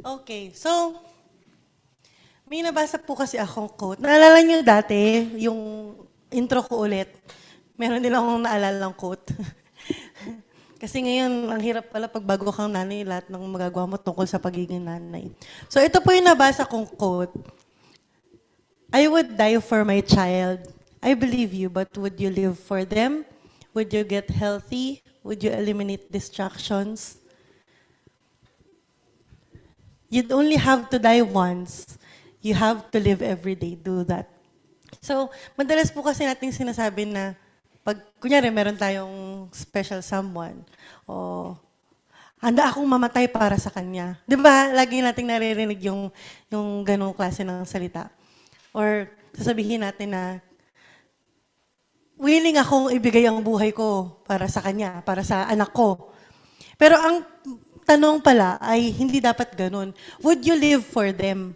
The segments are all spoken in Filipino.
Okay, so may nabasa po kasi akong quote. Naalala niyo dati, yung intro ko ulit, meron din akong naalalang quote. Kasi ngayon, ang hirap pala pag bago kang nanay, lahat ng magagawa mo tungkol sa pagiging nanay. So ito po yung nabasa kong quote. I would die for my child. I believe you, but would you live for them? Would you get healthy? Would you eliminate distractions? You'd only have to die once. You have to live every day. Do that. So, madalas po kasi natin sinasabi na pag, kunyari, meron tayong special someone, o handa akong mamatay para sa kanya. Di ba? Lagi nating naririnig yung ganong klase ng salita. Or sasabihin natin na, willing akong ibigay ang buhay ko para sa kanya, para sa anak ko. Pero ang tanong pala ay hindi dapat ganun. Would you live for them?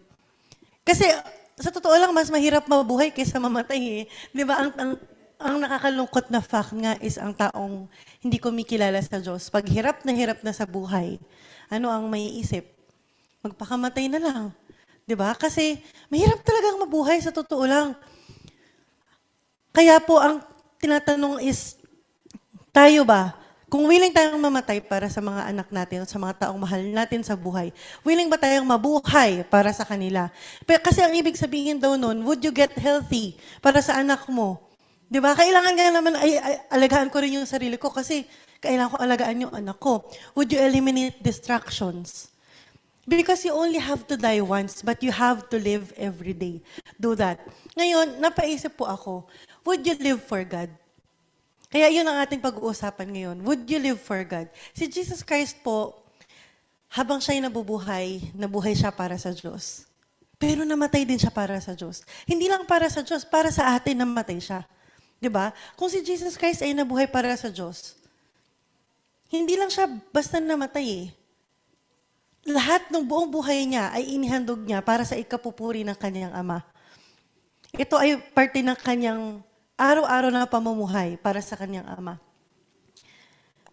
Kasi sa totoo lang, mas mahirap mabuhay kaysa mamatay eh. Di ba? Ang nakakalungkot na fact nga is ang taong hindi kumikilala sa Diyos. Pag hirap na sa buhay, ano ang maiisip? Magpakamatay na lang. Di ba? Kasi mahirap talagang mabuhay sa totoo lang. Kaya po ang tinatanong is, tayo ba? Kung willing tayong mamatay para sa mga anak natin, sa mga taong mahal natin sa buhay, willing ba tayong mabuhay para sa kanila? Pero kasi ang ibig sabihin daw nun, would you get healthy para sa anak mo? Di ba? Kailangan nga naman alagaan ko rin yung sarili ko kasi kailangan ko alagaan yung anak ko. Would you eliminate distractions? Because you only have to die once, but you have to live every day. Do that. Ngayon, napaisip po ako, would you live for God? Kaya yun ang ating pag-uusapan ngayon. Would you live for God? Si Jesus Christ po, habang siya'y nabuhay siya para sa Diyos. Pero namatay din siya para sa Diyos. Hindi lang para sa Diyos, para sa atin namatay siya. 'Di ba? Kung si Jesus Christ ay nabuhay para sa Diyos, hindi lang siya basta namatay eh. Lahat ng buong buhay niya ay inihandog niya para sa ikapupuri ng kanyang Ama. Ito ay parte ng kanyang araw-araw na pamumuhay para sa kanyang Ama.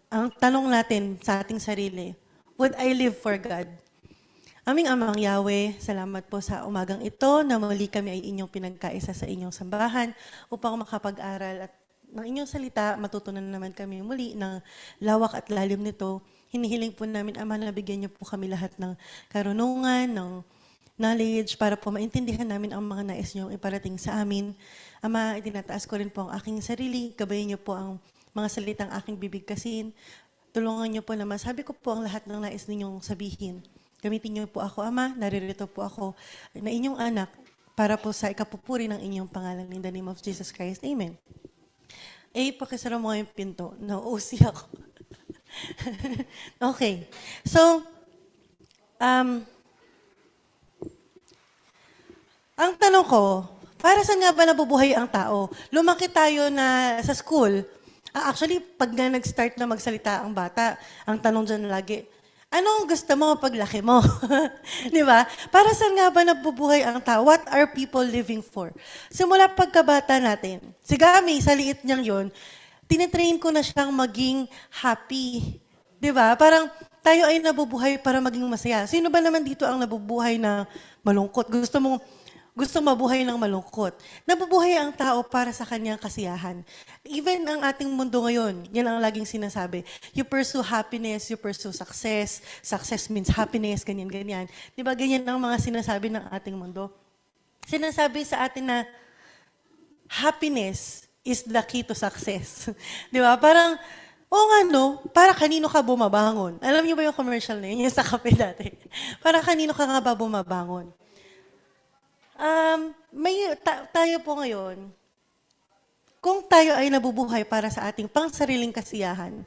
Ang tanong natin sa ating sarili, would I live for God? Aming Amang Yahweh, salamat po sa umagang ito na muli kami ay inyong pinagkaisa sa inyong sambahan upang makapag-aral at ng inyong salita, matutunan naman kami muli ng lawak at lalim nito. Hinihiling po namin, Ama, na bigyan niyo po kami lahat ng karunungan, ng knowledge para po maintindihan namin ang mga nais niyong iparating sa amin. Ama, itinataas ko rin po ang aking sarili. Gabayan niyo po ang mga salitang aking bibigkasin. Tulungan niyo po na masabi ko po ang lahat ng nais ninyong sabihin. Gamitin niyo po ako, Ama. Naririto po ako na inyong anak para po sa ikapupuri ng inyong pangalan. In the name of Jesus Christ. Amen. Pakisara mo yung pinto. Nauusi ako. Okay. So, ang tanong ko, para saan nga ba nabubuhay ang tao? Lumaki tayo na sa school. Actually, pag na nag-start na magsalita ang bata, ang tanong dyan lagi, anong gusto mo paglaki mo? Di ba? Para saan nga ba nabubuhay ang tao? What are people living for? Simula pagkabata natin, si Gami, sa liit niyang yun, tinitrain ko na siyang maging happy. Di ba? Parang tayo ay nabubuhay para maging masaya. Sino ba naman dito ang nabubuhay na malungkot? Gusto mabuhay ng malungkot. Nabubuhay ang tao para sa kanyang kasiyahan. Even ang ating mundo ngayon, yan ang laging sinasabi. You pursue happiness, you pursue success. Success means happiness, ganyan-ganyan. Di ba ganyan ang mga sinasabi ng ating mundo? Sinasabi sa atin na happiness is the key to success. Di ba? Parang, nga no, para kanino ka bumabangon? Alam niyo ba yung commercial na yun? Yung sa kape dati. Para kanino ka nga ba bumabangon? Tayo po ngayon, kung tayo ay nabubuhay para sa ating pangsariling kasiyahan,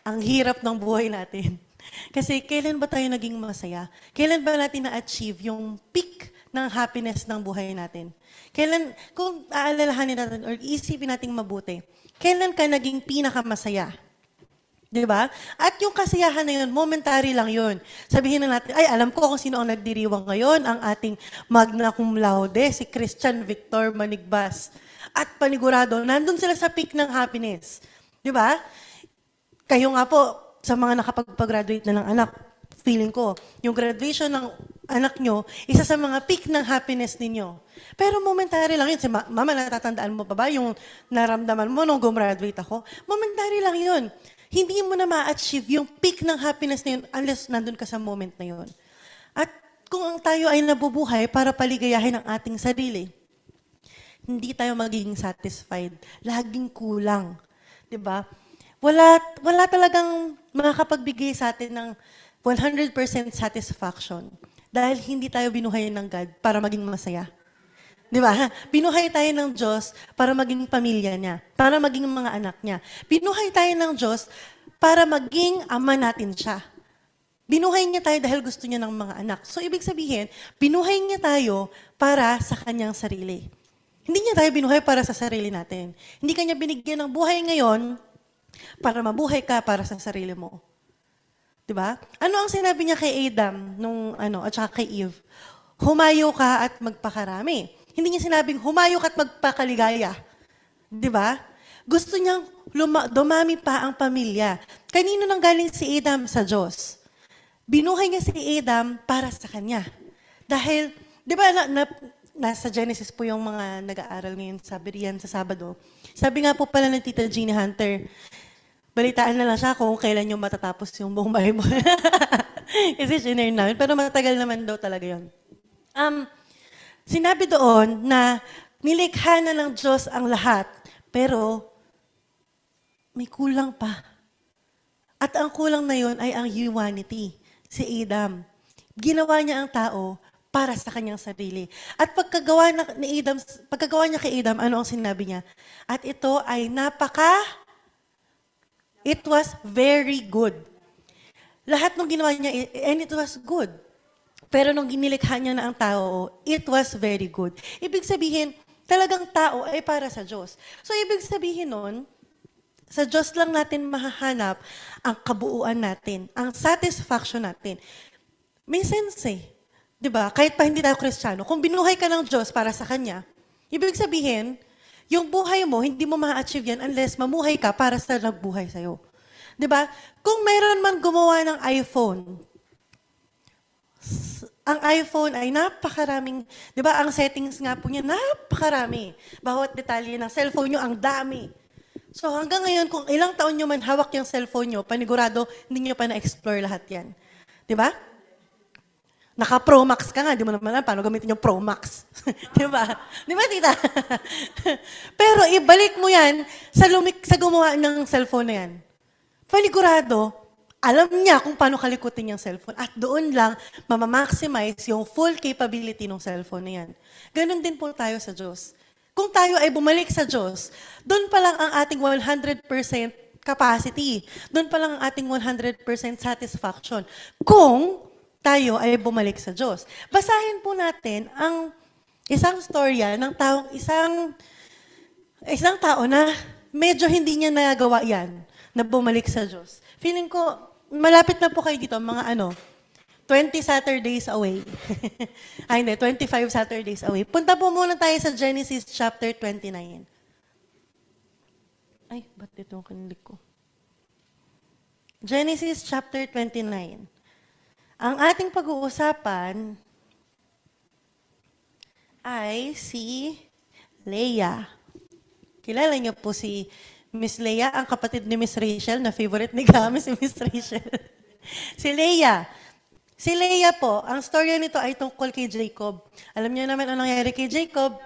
ang hirap ng buhay natin. Kasi kailan ba tayo naging masaya? Kailan ba natin na-achieve yung peak ng happiness ng buhay natin? Kung aalalahanin natin or isipin natin mabuti, kailan ka naging pinakamasaya? Di ba? At yung kasiyahan na yun, momentary lang yun. Sabihin na natin, ay, alam ko kung sino ang nagdiriwang ngayon, ang ating magna cum laude, si Christian Victor Manigbas. At panigurado, nandun sila sa peak ng happiness. Di ba? Kayo nga po, sa mga nakapag-graduate na ng anak, feeling ko, yung graduation ng anak nyo, isa sa mga peak ng happiness ninyo. Pero momentary lang yun. Mama, natatandaan mo pa ba yung naramdaman mo nung gumraduate ako? Momentary lang yun. Hindi mo na ma-achieve yung peak ng happiness na yun unless nandun ka sa moment na yun. At kung ang tayo ay nabubuhay para paligayahin ang ating sarili, hindi tayo magiging satisfied. Laging kulang. 'Di ba? Wala talagang makakapagbigay sa atin ng 100% satisfaction dahil hindi tayo binuhay ng God para maging masaya. 'Di ba? Binuhay tayo ng Diyos para maging pamilya niya, para maging mga anak niya. Binuhay tayo ng Diyos para maging ama natin siya. Binuhay niya tayo dahil gusto niya ng mga anak. So, ibig sabihin, binuhay niya tayo para sa kanyang sarili. Hindi niya tayo binuhay para sa sarili natin. Hindi kanya binigyan ng buhay ngayon para mabuhay ka para sa sarili mo. 'Di ba? Ano ang sinabi niya kay Adam at saka kay Eve? Humayo ka at magpakarami. Hindi niya sinabing humayo ka at magpakaligaya. 'Di ba? Gusto niyang dumami pa ang pamilya. Kanino nang galing si Adam? Sa Diyos. Binuhay niya si Adam para sa kanya. Dahil, 'di ba nasa Genesis po yung mga nag-aaral ngayon sa Berean sa Sabado. Sabi nga po pala ng Tita Jeannie Hunter, balitaan na lang siya kung kailan yung matatapos yung buong Bible. Kasi shinare namin. Pero matagal naman daw talaga yun. Sinabi doon na nilikha na ng Diyos ang lahat, pero may kulang pa. At ang kulang na yun ay ang humanity, si Adam. Ginawa niya ang tao para sa kanyang sarili. At pagkagawa niya kay Adam, ano ang sinabi niya? At ito ay it was very good. Lahat ng ginawa niya, and it was good. Pero nung ginilikha niya na ang tao, it was very good. Ibig sabihin, talagang tao ay para sa Diyos. So, ibig sabihin nun, sa Diyos lang natin mahahanap ang kabuuan natin, ang satisfaction natin. May sense eh. 'Di ba? Kahit pa hindi tayo Kristiyano, kung binuhay ka ng Diyos para sa Kanya, ibig sabihin, yung buhay mo, hindi mo ma-achieve yan unless mamuhay ka para sa nagbuhay sa'yo. 'Di ba? Kung mayroon man gumawa ng iPhone, ang iPhone ay napakaraming, 'di ba? Ang settings nga po niya, napakarami. Bawat detalye ng cellphone nyo, ang dami. So hanggang ngayon, kung ilang taon nyo man hawak yung cellphone nyo, panigurado, hindi nyo pa na-explore lahat yan. 'Di ba? Naka-Pro Max ka nga, di mo naman alam paano gamitin yung Pro Max. Di ba? Di ba, tita? Pero ibalik mo yan sa gumawa ng cellphone na yan. Panigurado, alam niya kung paano kalikutin yung cellphone. At doon lang, mamamaximize yung full capability ng cellphone na yan. Ganon din po tayo sa Diyos. Kung tayo ay bumalik sa Diyos, doon pa lang ang ating 100% capacity. Doon pa lang ang ating 100% satisfaction. Kung tayo ay bumalik sa Diyos. Basahin po natin ang isang storya ng isang tao na medyo hindi niya nagawa yan, na bumalik sa Diyos. Feeling ko, malapit na po kayo dito, mga 20 Saturdays away. Ay, hindi, 25 Saturdays away. Punta po muna tayo sa Genesis chapter 29. Ay, ba't ito ang kanilig ko? Genesis chapter 29. Ang ating pag-uusapan ay si Leah. Kilala niyo po si Miss Leah, ang kapatid ni Miss Rachel, na favorite ni Gami si Miss Rachel. Si Leah. Si Leah po, ang storya nito ay tungkol kay Jacob. Alam niyo naman ang nangyari kay Jacob.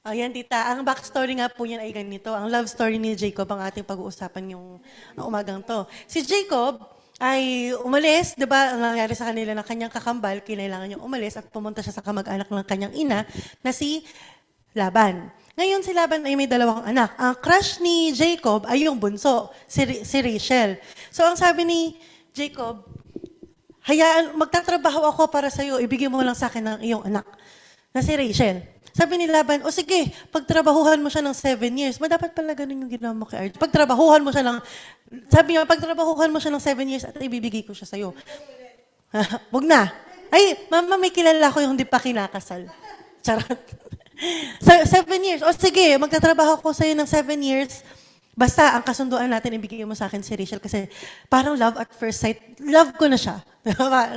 Ayan, tita. Ang backstory nga po niyan ay ganito. Ang love story ni Jacob ang ating pag-uusapan yung umagang to. Si Jacob ay umalis, di ba, ang nangyari sa kanila ng kanyang kakambal, kinailangan niyang umalis at pumunta siya sa kamag-anak ng kanyang ina na si Laban. Ngayon si Laban ay may dalawang anak. Ang crush ni Jacob ay yung bunso, si Rachel. So ang sabi ni Jacob, hayaan, magtatrabaho ako para sa'yo, ibigay mo lang sa akin ng iyong anak, na si Rachel. Sabi ni Laban, o sige, pagtrabahuhan mo siya ng 7 years. Dapat pala ganun yung ginawa mo kay RJ. Pagtrabahuhan mo siya ng 7 years at ibibigay ko siya sa'yo. Wag na. Ay, mama, may kilala ko yung hindi pa kinakasal. Charot. 7 years. O sige, magtatrabaho ko sa'yo ng 7 years. Basta, ang kasunduan natin, ibigay mo sa akin si Rachel kasi parang love at first sight, love ko na siya.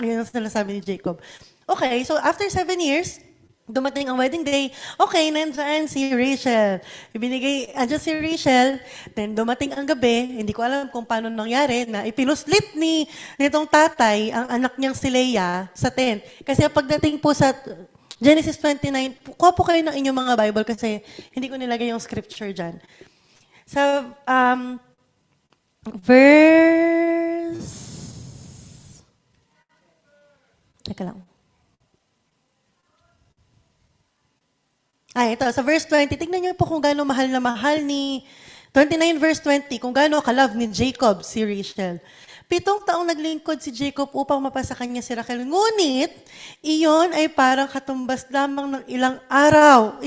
Yun ang sinasabi ni Jacob. Okay, so after 7 years, dumating ang wedding day, okay, nandyan si Rachel. Andyan si Rachel, then dumating ang gabi, hindi ko alam kung paano nangyari, na ipinuslit nitong tatay ang anak niyang si Leah sa tent. Kasi pagdating po sa Genesis 29, kuha po kayo ng inyong mga Bible kasi hindi ko nilagay yung scripture dyan. Sa verse... Teka lang. Ito. Sa verse 20, tignan niyo po kung gaano mahal na mahal ni... 29 verse 20, kung gaano ka-love ni Jacob si Rachel. 7 taong naglingkod si Jacob upang mapasa kanya si Rachel. Ngunit, iyon ay parang katumbas lamang ng ilang araw.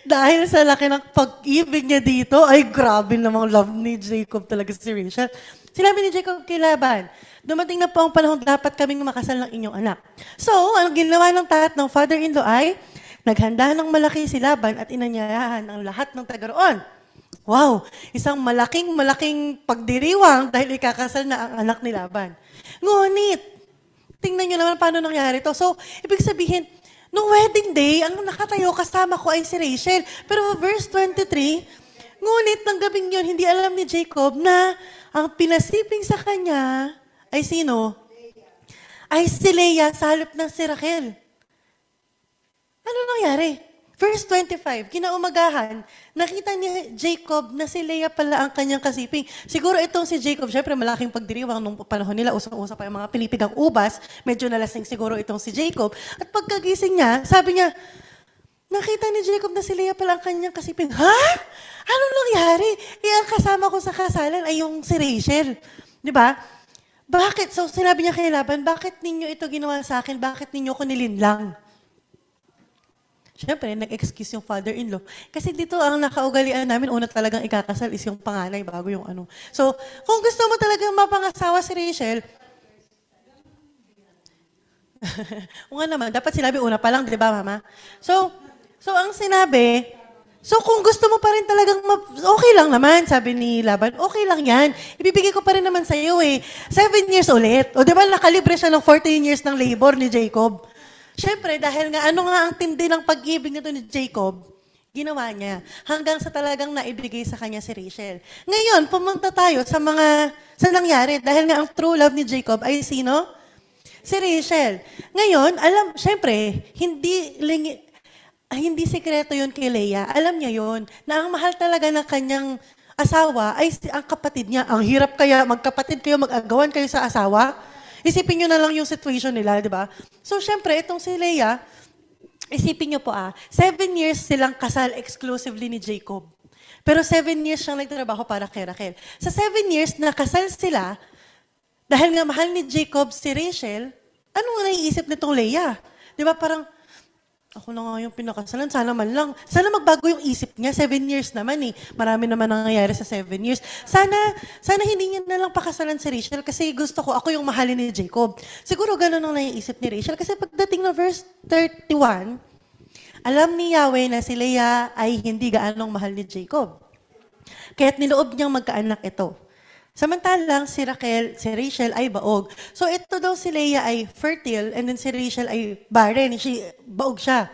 Dahil sa laki ng pag-ibig niya dito, ay grabe namang love ni Jacob talaga si Rachel. Sinabi ni Jacob kay Laban, dumating na po ang panahon dapat kaming makasal ng inyong anak. So, ang ginawa ng father-in-law ay, naghanda ng malaki si Laban at inanyayahan ang lahat ng taga-roon. Wow! Isang malaking pagdiriwang dahil ikakasal na ang anak ni Laban. Ngunit, tingnan nyo naman paano nangyari to. So, ibig sabihin, nung wedding day, ang nakatayo kasama ko ay si Rachel. Pero verse 23, ngunit ng gabing yun, hindi alam ni Jacob na ang pinasiping sa kanya ay sino? Ay si Leah sa halip ng si Rachel. Ano nangyari? Verse 25, kinaumagahan, nakita ni Jacob na si Leah pala ang kanyang kasiping. Siguro itong si Jacob, syempre malaking pagdiriwang nung panahon nila, usang-usa pa yung mga pinipigang ubas, medyo nalasing siguro itong si Jacob. At pagkagising niya, sabi niya, nakita ni Jacob na si Leah pala ang kanyang kasiping. Ha? Anong nangyari? Ang kasama ko sa kasalan ay yung si Rachel. Di ba? Bakit? So sinabi niya kay Laban, bakit ninyo ito ginawa sa akin? Bakit ninyo ko nilinlang? Siyempre, nag-excuse yung father-in-law. Kasi dito, ang nakaugalian namin, una talagang ikakasal is yung panganay bago yung ano. So, kung gusto mo talagang mapangasawa si Rachel, o nga naman, dapat sinabi una pa lang, di ba, Mama? So ang sinabi, kung gusto mo pa rin talagang, okay lang naman, sabi ni Laban, okay lang yan. Ibibigay ko pa rin naman sa iyo 7 years ulit. O di ba, nakalibre siya ng 14 years ng labor ni Jacob. Siyempre, dahil nga ano nga ang tindi ng pag-ibig nito ni Jacob, ginawa niya. Hanggang sa talagang naibigay sa kanya si Rachel. Ngayon, pumunta tayo sa nangyari. Dahil nga ang true love ni Jacob ay sino? Si Rachel. Ngayon, siyempre, hindi sikreto yun kay Leah. Alam niya yun, na ang mahal talaga ng kanyang asawa ay ang kapatid niya. Ang hirap kaya, magkapatid kayo, mag-agawan kayo sa asawa. Isipin nyo na lang yung situation nila, di ba? So, syempre, itong si Leah, isipin nyo po 7 years silang kasal exclusively ni Jacob. Pero 7 years siyang nagtrabaho para kay Rachel. Sa 7 years na kasal sila, dahil nga mahal ni Jacob si Rachel, anong naiisip nitong Leah? Di ba parang, ako na nga yung pinakasalan, sana magbago yung isip niya, 7 years naman Marami naman nangyayari sa 7 years. Sana hindi niya na lang pakasalan si Rachel kasi gusto ko, ako yung mahalin ni Jacob. Siguro ganun ang naiisip ni Rachel kasi pagdating na verse 31, alam ni Yahweh na si Leah ay hindi gaanong mahal ni Jacob. Kaya't niloob niyang magkaanak ito. Samantalang si Rachel ay baog. So ito daw si Leah ay fertile and then si Rachel ay barren. Baog siya.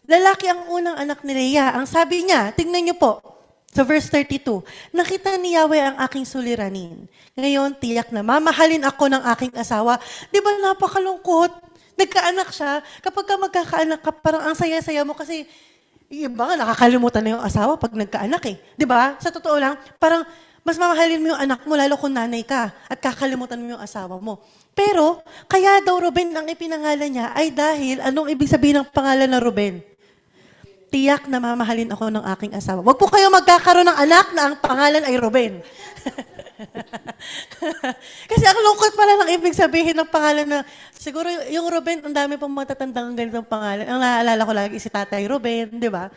Lalaki ang unang anak ni Leah. Ang sabi niya, tingnan niyo po, sa verse 32, nakita ni Yahweh ang aking suliranin. Ngayon, tiyak na mamahalin ako ng aking asawa. Di ba napakalungkot? Nagkaanak siya. Kapag ka magkakaanak ka, parang ang saya-saya mo kasi iba nga, nakakalimutan na yung asawa pag nagkaanak Di ba? Sa totoo lang, parang mas mamahalin mo yung anak mo, lalo kung nanay ka, at kakalimutan mo yung asawa mo. Pero, kaya daw Ruben ang ipinangalan niya ay dahil, anong ibig sabihin ng pangalan na Ruben? Tiyak na mamahalin ako ng aking asawa. Huwag po kayo magkakaroon ng anak na ang pangalan ay Ruben. Kasi ang lungkot pala ng ibig sabihin ng pangalan na, siguro yung Ruben, ang dami pong matatandang ganitong pangalan. Ang naalala ko lagi si Tatay Ruben, di ba?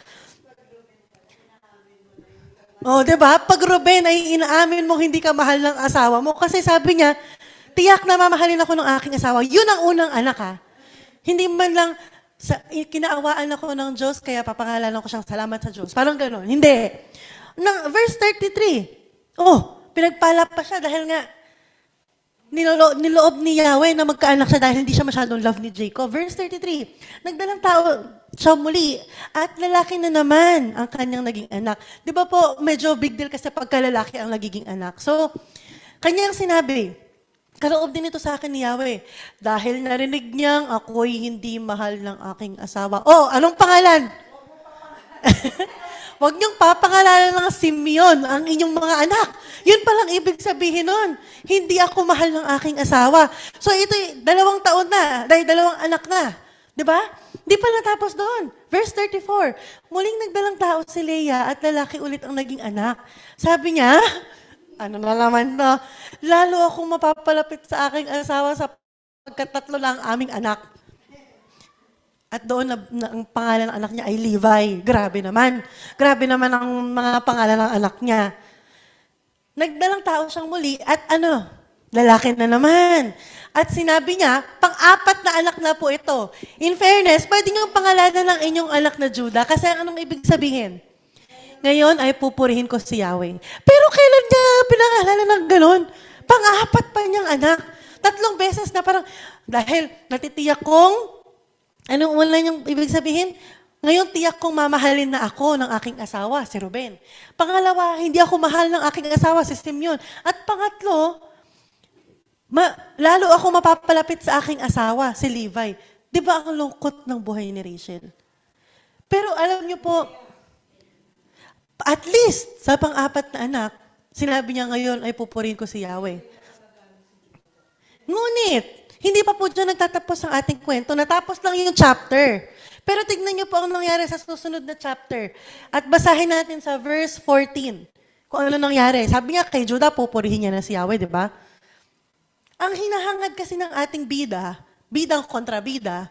Di ba? Pag Ruben ay inaamin mo hindi ka mahal ng asawa mo kasi sabi niya, tiyak na mamahalin ako ng aking asawa. Yun ang unang anak Hindi man lang, kinaawaan ako ng Diyos kaya papangalanan ko siyang salamat sa Diyos. Parang gano'n. Hindi. Verse 33. Pinagpala pa siya dahil nga niloob ni Yahweh na magkaanak siya dahil hindi siya masyadong love ni Jacob. Verse 33, nagdalang tao siya muli at lalaki na naman ang kanyang naging anak. Di ba po, medyo big deal kasi pagkalalaki ang nagiging anak. So, kanyang sinabi, kaloob din ito sa akin ni Yahweh dahil narinig niyang ako'y hindi mahal ng aking asawa. Anong pangalan? Huwag niyong papangalanan ng Simeon ang inyong mga anak. Yun palang ibig sabihin nun. Hindi ako mahal ng aking asawa. So ito, 2 taon na, dahil 2 anak na. Di ba? Di pa natapos doon. Verse 34, muling nagdalang tao si Leah at lalaki ulit ang naging anak. Sabi niya, ano na naman to? Lalo akong mapapalapit sa aking asawa sa pagkatatlo lang aming anak. At doon ang pangalan ng anak niya ay Levi. Grabe naman. Grabe naman ang mga pangalan ng anak niya. Nagdalang tao siyang muli at lalaki na naman. At sinabi niya, 4 na anak na po ito. In fairness, pwede niyong pangalanan ng inyong anak na Judah kasi anong ibig sabihin? Ngayon ay pupurihin ko si Yahweh. Pero kailan niya pinangalanan ng ganon? 4 pa niyang anak. 3 beses na parang, dahil natitiyak kong anong online yung ibig sabihin? Ngayon, tiyak kong mamahalin na ako ng aking asawa, si Ruben. Pangalawa, hindi ako mahal ng aking asawa, si Simeon. At pangatlo, lalo ako mapapalapit sa aking asawa, si Levi. Di ba ang lungkot ng buhay ni Rachel? Pero alam niyo po, at least sa 4 na anak, sinabi niya ngayon ay pupurin ko si Yahweh. Ngunit, hindi pa po dyan nagtatapos ang ating kwento. Natapos lang yung chapter. Pero tignan niyo po ang nangyari sa susunod na chapter. At basahin natin sa verse 14. Kung ano nangyari. Sabi niya kay Judah, pupurihin niya na si Yahweh, di ba? Ang hinahangad kasi ng ating bidang kontrabida,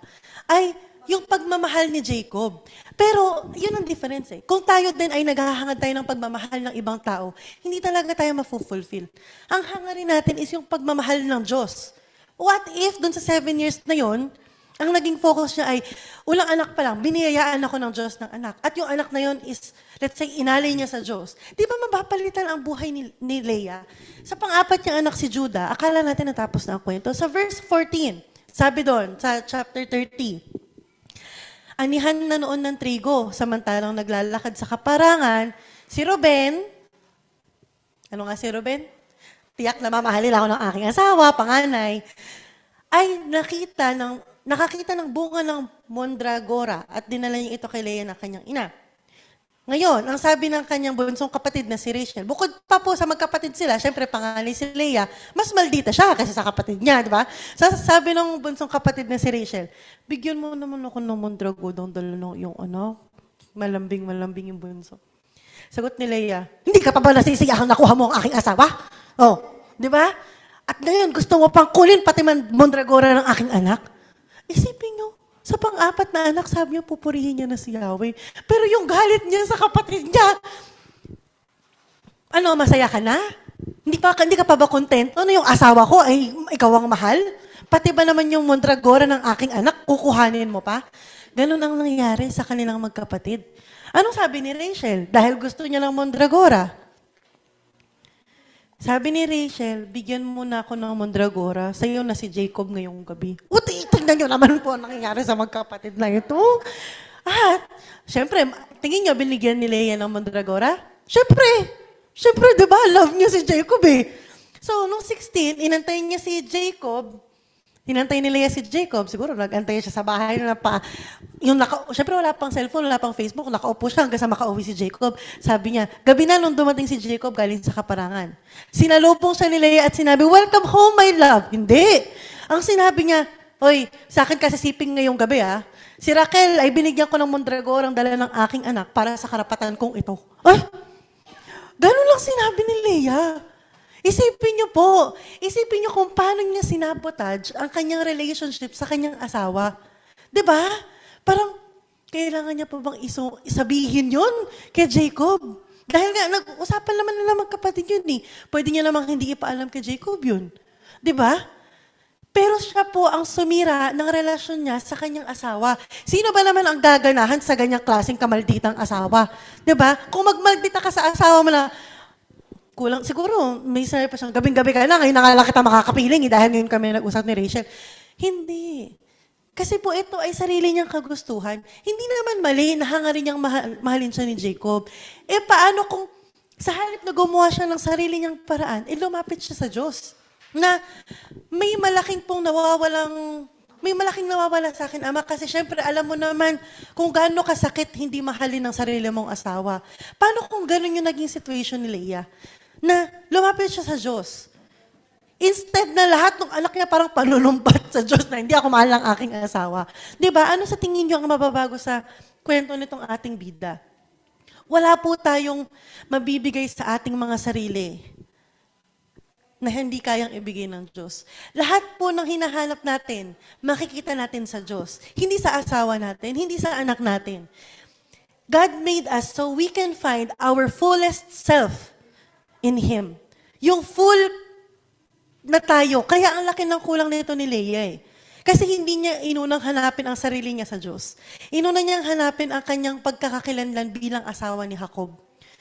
ay yung pagmamahal ni Jacob. Pero, yun ang difference eh. Kung tayo din ay naghahangad tayo ng pagmamahal ng ibang tao, hindi talaga tayo mafulfill. Ang hangarin natin is yung pagmamahal ng Diyos. What if, dun sa 7 years na yon, ang naging focus niya ay, ulang anak pa lang, biniyayaan ako ng Diyos ng anak. At yung anak na yon is, let's say, inalay niya sa Diyos. Di ba mapapalitan ang buhay ni Leah? Sa 4 niyang anak si Judah, akala natin natapos na ang kwento. Sa verse 14, sabi doon, sa chapter 30, anihan na noon ng trigo, samantalang naglalakad sa kaparangan, si Ruben, ano nga si Ruben? Tiyak na mamahalin ako ng aking asawa, panganay, ay nakakita ng bunga ng mondragora at dinala niya ito kay Leah na kanyang ina. Ngayon, ang sabi ng kanyang bunsong kapatid na si Rachel, bukod pa po sa magkapatid sila, syempre panganay si Leah, mas maldita siya kasi sa kapatid niya, di ba? Sabi ng bunsong kapatid na si Rachel, bigyan mo naman ako ng mondrago dala yung malambing yung bunso. Sagot ni Leah, hindi ka pa ba nasisiyahang nakuha mo ang aking asawa? Di ba? At ngayon, gusto mo pang kulin pati mondragora ng aking anak? Isipin nyo, sa 4 na anak, sabi niya, pupurihin niya na si Yahweh. Pero yung galit niya sa kapatid niya, masaya ka na? Hindi ka pa ba content? Yung asawa ko ay ikaw ang mahal? Pati ba naman yung mondragora ng aking anak, kukuhanin mo pa? Ganun ang nangyayari sa kanilang magkapatid. Anong sabi ni Rachel? Dahil gusto niya ng mondragora. Sabi ni Rachel, bigyan mo na ako ng mondragora, sa'yo na si Jacob ngayong gabi. Tignan nyo naman po ang nangyayari sa magkapatid na ito. At, syempre, tingin nyo, binigyan ni Leah ng mandragora? Syempre, di ba, love niya si Jacob eh. So, nung 16, inantay niya si Jacob, hinantay ni Leah si Jacob, siguro nag-antay siya sa bahay na syempre wala pang cellphone, wala pang Facebook, nakaupo siya hanggang sa makauwi si Jacob. Sabi niya, gabi na nung dumating si Jacob galing sa kaparangan. Sinalubong siya ni Leah at sinabi, welcome home, my love. Hindi. Ang sinabi niya, oy, sa akin kasi siping ngayong gabi si Raquel ay binigyan ko ng mondragorang dala ng aking anak para sa karapatan kong ito. Ay, ganun lang sinabi ni Leah. Isipin niyo kung paano niya sinabotage ang kanyang relationship sa kanyang asawa. 'Di ba? Parang, kailangan niya pa bang isabihin yun kay Jacob? Dahil nga, nag-usapan naman nila magkapatid yun eh. Pwede niya namang hindi ipaalam kay Jacob yun. 'Di ba? Pero siya po ang sumira ng relasyon niya sa kanyang asawa. Sino ba naman ang gaganahan sa ganyang klaseng kamalditang asawa? 'Di ba? Kung magmaldita ka sa asawa mo na, kulang, siguro, may sabi pa siyang, gabing-gabi ka na, ngayon na nga lang kita makakapiling, dahil ngayon kami nag-usap ni Rachel. Hindi. Kasi po ito ay sarili niyang kagustuhan. Hindi naman mali na hangarin niyang mahalin siya ni Jacob. Paano kung sa halip na gumawa siya ng sarili niyang paraan, lumapit siya sa Diyos. Na may malaking nawawala sa akin, Ama, kasi syempre alam mo naman kung gaano kasakit hindi mahalin ng sarili mong asawa. Paano kung gano'n yung naging situation ni Leah? Na lumapit siya sa Diyos. Instead na lahat ng anak niya parang panunumpat sa Diyos na hindi ako mahal ng aking asawa. Di ba? Ano sa tingin niyo ang mababago sa kwento nitong ating bida? Wala po tayong mabibigay sa ating mga sarili na hindi kayang ibigay ng Diyos. Lahat po ng hinahanap natin, makikita natin sa Diyos. Hindi sa asawa natin, hindi sa anak natin. God made us so we can find our fullest self in Him. Yung full na tayo. Kaya ang laki ng kulang nito ni Leah eh. Kasi hindi niya inunang hanapin ang sarili niya sa Diyos. Inuna niyang hanapin ang kanyang pagkakakilanlan bilang asawa ni Jacob.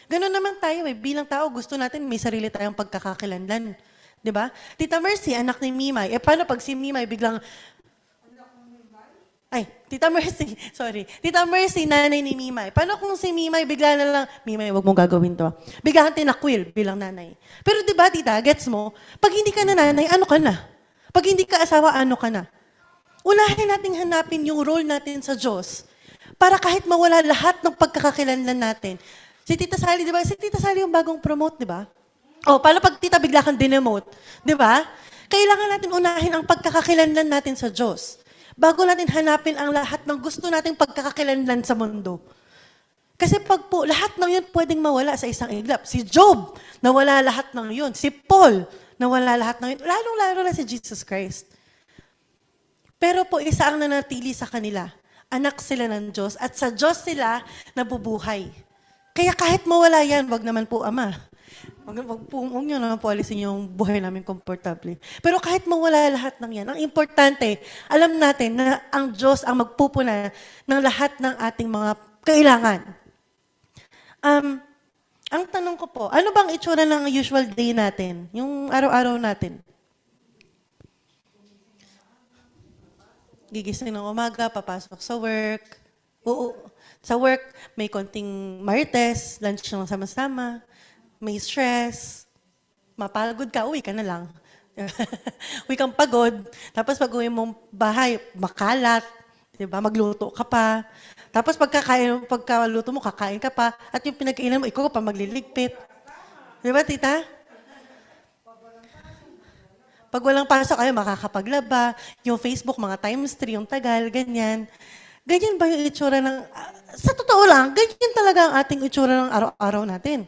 Ganon naman tayo eh. Bilang tao, gusto natin may sarili tayong pagkakakilanlan. Diba? Tita Mercy, anak ni Mimay. Paano pag si Mimay biglang... Tita Mercy, sorry. Tita Mercy, nanay ni Mimay. Paano kung si Mimay bigla na lang, Mimay, wag mong gagawin to. Bigla kang tinakwil bilang nanay. Pero di ba, tita, gets mo? Pag hindi ka na nanay, ano ka na? Pag hindi ka asawa, ano ka na? Unahin nating hanapin yung role natin sa Diyos para kahit mawala lahat ng pagkakakilanlan natin. Si Tita Sally, di ba? Si Tita Sally yung bagong promote, di ba? Paano pag tita bigla kang dinemote? Di ba? Kailangan natin unahin ang pagkakakilanlan natin sa Diyos bago natin hanapin ang lahat ng gusto nating pagkakakilanlan sa mundo. Kasi pag po, lahat ng yun pwedeng mawala sa isang iglap. Si Job, nawala lahat ng yun. Si Paul, nawala lahat ng yun. Lalong-lalo na si Jesus Christ. Pero po, isa ang nanatili sa kanila. Anak sila ng Diyos at sa Diyos sila nabubuhay. Kaya kahit mawala yan, wag naman po, Ama. Huwag nyo naman po alisin yung buhay namin komportable. Pero kahit mawala lahat ng yan, ang importante, alam natin na ang Diyos ang magpupuna ng lahat ng ating mga kailangan. Ang tanong ko po, ano bang itsura ng usual day natin? Yung araw-araw natin? Gigising ng umaga, papasok sa work. Sa work, may konting marites, lunch ng sama-sama. May stress, mapagod ka, uwi ka na lang. Uwi kang pagod, tapos pag uwi mong bahay, makalat, diba? Magluto ka pa. Tapos pagkaluto mo, kakain ka pa. At yung pinagkainan mo, ikaw pa magliligpit. Diba, tita? Pag walang pasok, ay makakapaglaba. Yung Facebook, mga times 3, yung tagal, ganyan. Ganyan ba yung itsura ng... sa totoo lang, ganyan talaga ang ating itsura ng araw-araw natin.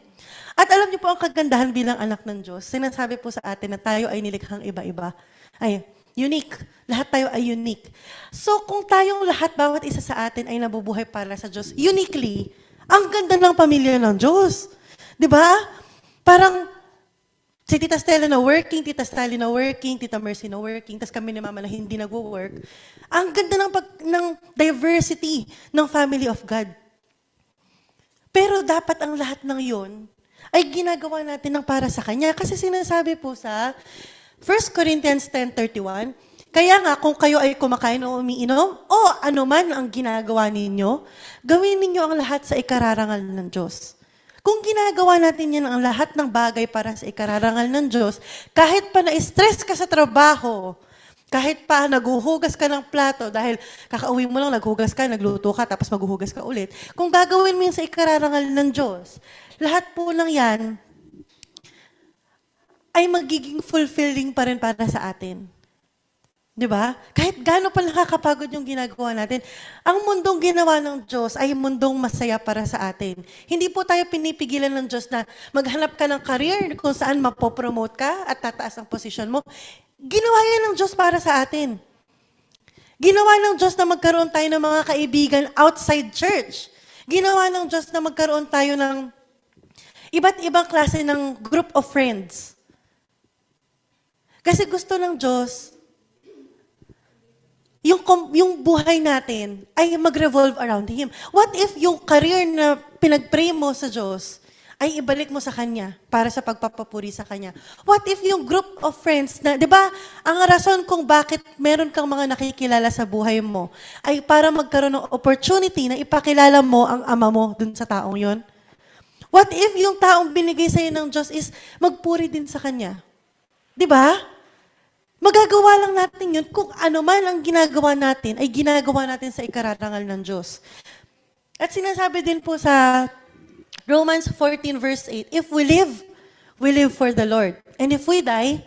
At alam niyo po ang kagandahan bilang anak ng Diyos, sinasabi po sa atin na tayo ay nilikhang iba-iba. Ay, unique. Lahat tayo ay unique. So kung tayong lahat, bawat isa sa atin ay nabubuhay para sa Diyos, uniquely, ang ganda ng pamilya ng Diyos. Di ba? Parang si Tita Stella na working, Tita Sally na working, Tita Mercy na working, tas kami ni Mama na hindi nagwo-work. Ang ganda ng diversity ng family of God. Pero dapat ang lahat ng yon ay ginagawa natin ng para sa Kanya. Kasi sinasabi po sa 1 Corinthians 10:31, kaya nga kung kayo ay kumakain o umiinom, o anuman ang ginagawa ninyo, gawin ninyo ang lahat sa ikararangal ng Diyos. Kung ginagawa natin yan ang lahat ng bagay para sa ikararangal ng Diyos, kahit pa na-stress ka sa trabaho, kahit pa naghuhugas ka ng plato, dahil kakauwi mo lang, naghugas ka, nagluto ka, tapos maghuhugas ka ulit. Kung gagawin mo yun sa ikararangal ng Diyos, lahat po lang yan ay magiging fulfilling pa rin para sa atin. Di ba? Kahit gaano pa nakakapagod yung ginagawa natin, ang mundong ginawa ng Diyos ay mundong masaya para sa atin. Hindi po tayo pinipigilan ng Diyos na maghanap ka ng career kung saan mapopromote ka at tataas ang posisyon mo. Ginawa yan ng Diyos para sa atin. Ginawa ng Diyos na magkaroon tayo ng mga kaibigan outside church. Ginawa ng Diyos na magkaroon tayo ng iba't ibang klase ng group of friends. Kasi gusto ng Diyos yung buhay natin ay mag-revolve around Him. What if yung career na pinag-pray mo sa Diyos ay ibalik mo sa Kanya para sa pagpapapuri sa Kanya? What if yung group of friends na, di ba, ang rason kung bakit meron kang mga nakikilala sa buhay mo ay para magkaroon ng opportunity na ipakilala mo ang ama mo dun sa taong yon? What if yung taong binigay sa'yo ng Diyos is magpuri din sa Kanya? Di ba? Magagawa lang natin yun kung ano man ang ginagawa natin ay ginagawa natin sa ikararangal ng Diyos. At sinasabi din po sa Romans 14 verse 8, if we live for the Lord. And if we die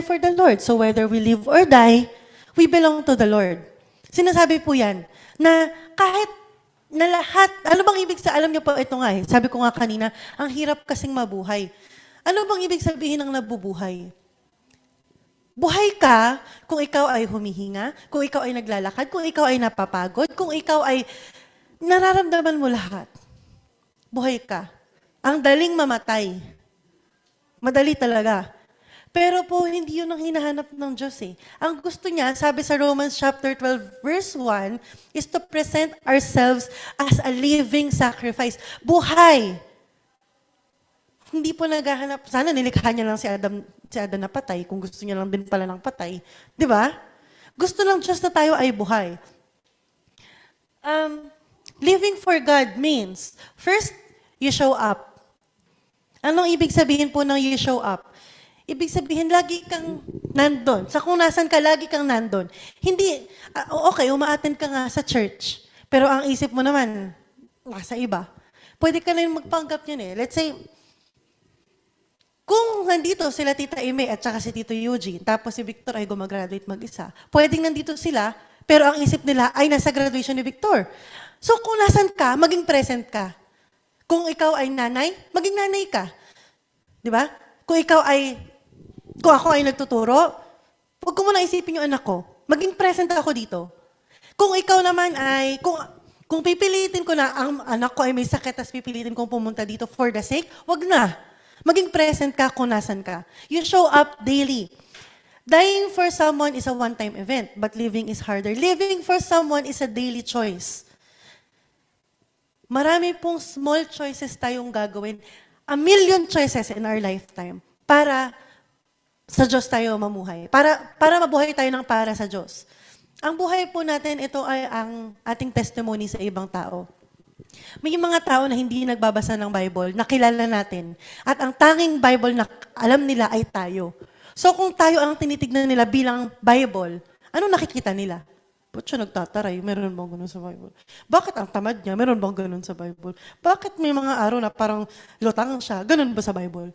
for the Lord. So whether we live or die, we belong to the Lord. Sinasabi po yan, na kahit na lahat, ano bang ibig sabihin, alam niyo po ito nga sabi ko nga kanina, ang hirap kasing mabuhay. Ano bang ibig sabihin ng nabubuhay? Buhay ka kung ikaw ay humihinga, kung ikaw ay naglalakad, kung ikaw ay napapagod, kung ikaw ay nararamdaman mo lahat. Buhay ka. Ang daling mamatay. Madali talaga. Pero po, hindi yun ang hinahanap ng Diyos eh. Ang gusto niya, sabi sa Romans chapter 12, verse 1, is to present ourselves as a living sacrifice. Buhay. Hindi po naghahanap, sana nilikha niya lang si Adam na patay, kung gusto niya lang din pala ng patay. Di ba? Gusto ng Diyos na tayo ay buhay. Living for God means, first, you show up. Anong ibig sabihin po ng you show up? Ibig sabihin, lagi kang nandun. Sa kung nasan ka, lagi kang nandun. Hindi, okay, umaattend ka nga sa church, pero ang isip mo naman, nasa iba. Pwede ka na yung magpanggap yun eh. Let's say, kung nandito sila Tita Ime at saka si Tito Eugene, tapos si Victor ay gumagraduate mag-isa, pwedeng nandito sila, pero ang isip nila ay nasa graduation ni Victor. So kung nasan ka, maging present ka. Kung ikaw ay nanay, maging nanay ka. Di ba? Kung ako ay nagtuturo, huwag ko muna isipin yung anak ko. Maging present ako dito. Kung ikaw naman ay, kung pipilitin ko na ang anak ko ay may sakit, tapos pipilitin kong pumunta dito for the sake, wag na. Maging present ka kung nasan ka. You show up daily. Dying for someone is a one-time event, but living is harder. Living for someone is a daily choice. Marami pong small choices tayong gagawin. A million choices in our lifetime para sa Diyos tayo mamuhay. Para mabuhay tayo ng para sa Diyos. Ang buhay po natin, ito ay ang ating testimony sa ibang tao. May mga tao na hindi nagbabasa ng Bible, nakilala natin. At ang tanging Bible na alam nila ay tayo. So kung tayo ang tinitignan nila bilang Bible, ano nakikita nila? Ba't siya nagtataray? Meron bang ganun sa Bible? Bakit ang tamad niya? Meron bang ganun sa Bible? Bakit may mga araw na parang lutang siya? Ganun ba sa Bible?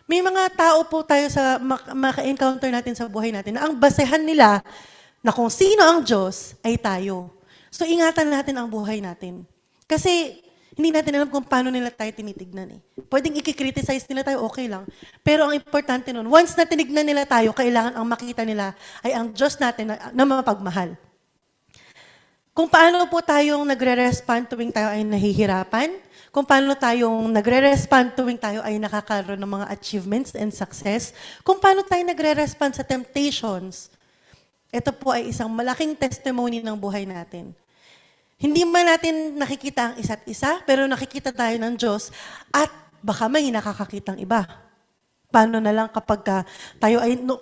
May mga tao po tayo sa maka-encounter natin sa buhay natin na ang basehan nila na kung sino ang Diyos ay tayo. So ingatan natin ang buhay natin. Kasi hindi natin alam kung paano nila tayo tinitignan eh. Pwedeng i-criticize nila tayo, okay lang. Pero ang importante nun, once na tinignan nila tayo, kailangan ang makita nila ay ang Diyos natin na mapagmahal. Kung paano po tayong nagre-respond tuwing tayo ay nahihirapan, kung paano tayong nagre-respond tuwing tayo ay nakakaroon ng mga achievements and success, kung paano tayo nagre-respond sa temptations, ito po ay isang malaking testimony ng buhay natin. Hindi man natin nakikita ang isa't isa, pero nakikita tayo ng Diyos at baka may nakakakitang iba. Paano na lang kapag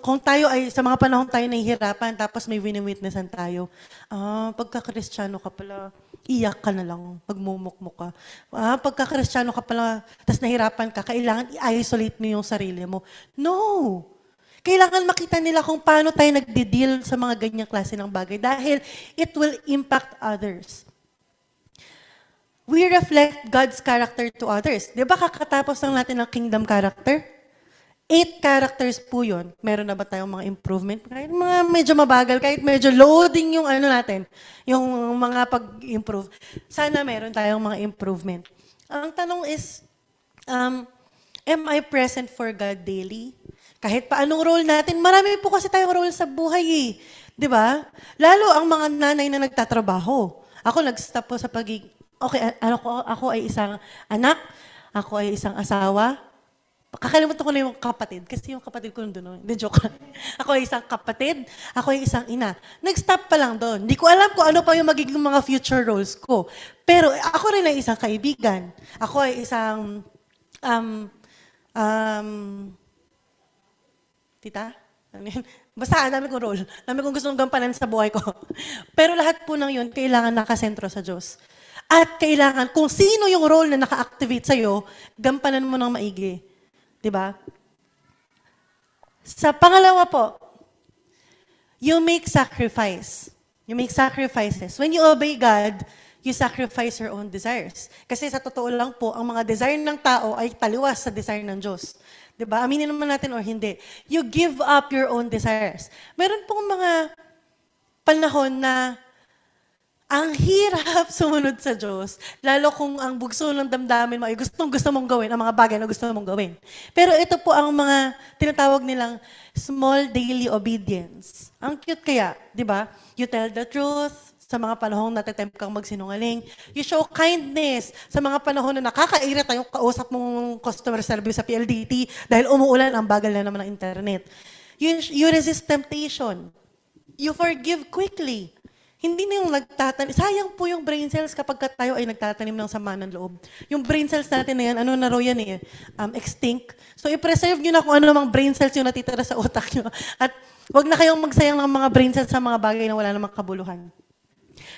kung tayo ay, sa mga panahon tayo nahihirapan, tapos may wini-witnessan tayo, pagka-Kristiyano ka pala, iyak ka na lang, magmumukmuk ka. Pagka-Kristiyano ka pala, tapos nahirapan ka, kailangan i-isolate mo yung sarili mo. No! Kailangan makita nila kung paano tayo nagde-deal sa mga ganyang klase ng bagay dahil it will impact others. We reflect God's character to others. Di ba kakatapos lang natin ng kingdom character? 8 characters po yun. Meron na ba tayong mga improvement? Kahit mga medyo mabagal, kahit medyo loading yung natin, yung mga pag-improve. Sana meron tayong mga improvement. Ang tanong is, am I present for God daily? Kahit pa anong role natin, marami po kasi tayong role sa buhay eh. Di ba? Lalo ang mga nanay na nagtatrabaho. Ako nag-stop po sa ako ay isang anak, ako ay isang asawa, Kakalimutan ko na yung kapatid. Kasi yung kapatid ko nandun. Hindi, joke lang. Ako ay isang kapatid. Ako ay isang ina. Nag-stop pa lang doon. Hindi ko alam kung ano pa yung magiging mga future roles ko. Pero ako rin ay isang kaibigan. Ako ay isang um, tita? Ano yun? Basta, ang dami kong role. Ang dami kong gustong gampanan sa buhay ko. Pero lahat po ng yun, kailangan nakasentro sa Diyos. At kailangan, kung sino yung role na naka-activate sa'yo, gampanan mo ng maigi. Diba? Sa pangalawa po, you make sacrifice. You make sacrifices. When you obey God, you sacrifice your own desires. Kasi sa totoo lang po, ang mga desire ng tao ay taliwas sa desire ng Diyos. Diba? Aminin naman natin o hindi. You give up your own desires. Meron pong mga panahon na ang hirap sumunod sa Diyos, lalo kung ang bugso ng damdamin mo ay gusto mong gawin, ang mga bagay na gusto mong gawin. Pero ito po ang mga tinatawag nilang small daily obedience. Ang cute kaya, di ba? You tell the truth sa mga panahong natatempt kang magsinungaling. You show kindness sa mga panahon na nakakairita yung kausap mong customer service sa PLDT dahil umuulan, ang bagal na naman ng internet. You resist temptation. You forgive quickly. Hindi na yung nagtatanim. Sayang po yung brain cells kapag tayo ay nagtatanim ng sama ng loob. Yung brain cells natin na yan, ano na raw yan eh, extinct. So i-preserve nyo na kung ano namang brain cells yung natitira sa utak nyo. At wag na kayong magsayang ng mga brain cells sa mga bagay na wala namang kabuluhan.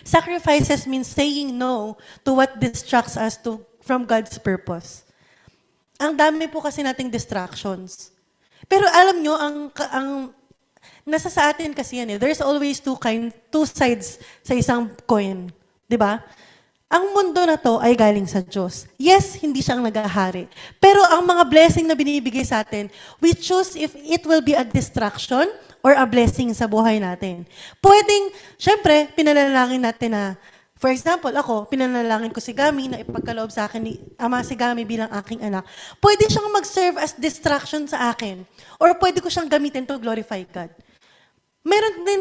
Sacrifices means saying no to what distracts us from God's purpose. Ang dami po kasi nating distractions. Pero alam nyo, ang nasa sa atin kasi yan eh. There's always two sides sa isang coin. Di ba? Ang mundo na to ay galing sa Diyos. Yes, hindi siyang nag-ahari. Pero ang mga blessing na binibigay sa atin, we choose if it will be a distraction or a blessing sa buhay natin. Pwedeng, syempre, pinanalangin natin na, for example, ako, pinanalangin ko si Gami na ipagkaloob sa akin ni Ama si Gami bilang aking anak. Pwede siyang mag-serve as distraction sa akin. Or pwede ko siyang gamitin to glorify God. Meron din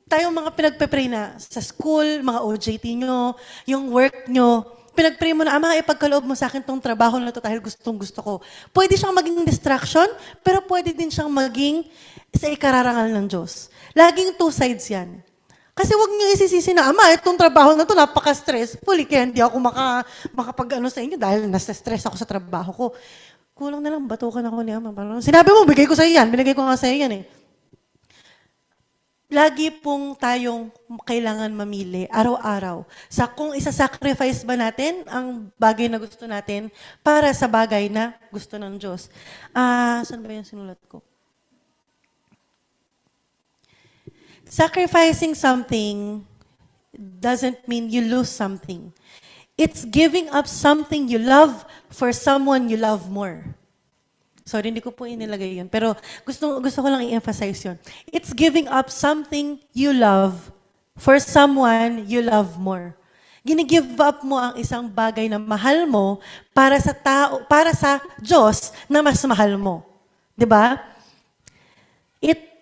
tayong mga pinagpe-pray na sa school, mga OJT nyo, yung work nyo. Pinag-pray mo na, Ama, ipagkaloob mo sa akin tong trabaho na to dahil gustong-gusto ko. Pwede siyang maging distraction, pero pwede din siyang maging sa ikararangal ng Diyos. Laging two sides yan. Kasi huwag niyo isisisi na, Ama, itong trabaho na to napaka-stressful. Kaya hindi ako makapag-ano sa inyo dahil nasa-stress ako sa trabaho ko. Kulang na lang, batukan ako ni Ama. Parang, sinabi mo, bigay ko sa iyo yan. Binigay ko nga sa iyo yan eh. Lagi pong tayong kailangan mamili, araw-araw, sa kung isa-sacrifice ba natin ang bagay na gusto natin para sa bagay na gusto ng Diyos. Saan ba yung sinulat ko? Sacrificing something doesn't mean you lose something. It's giving up something you love for someone you love more. Sorry, hindi ko po inilagay yun. Pero gusto ko lang i-emphasize yun. It's giving up something you love for someone you love more. Gini-give up mo ang isang bagay na mahal mo para sa tao, para sa Diyos na mas mahal mo. 'Di ba?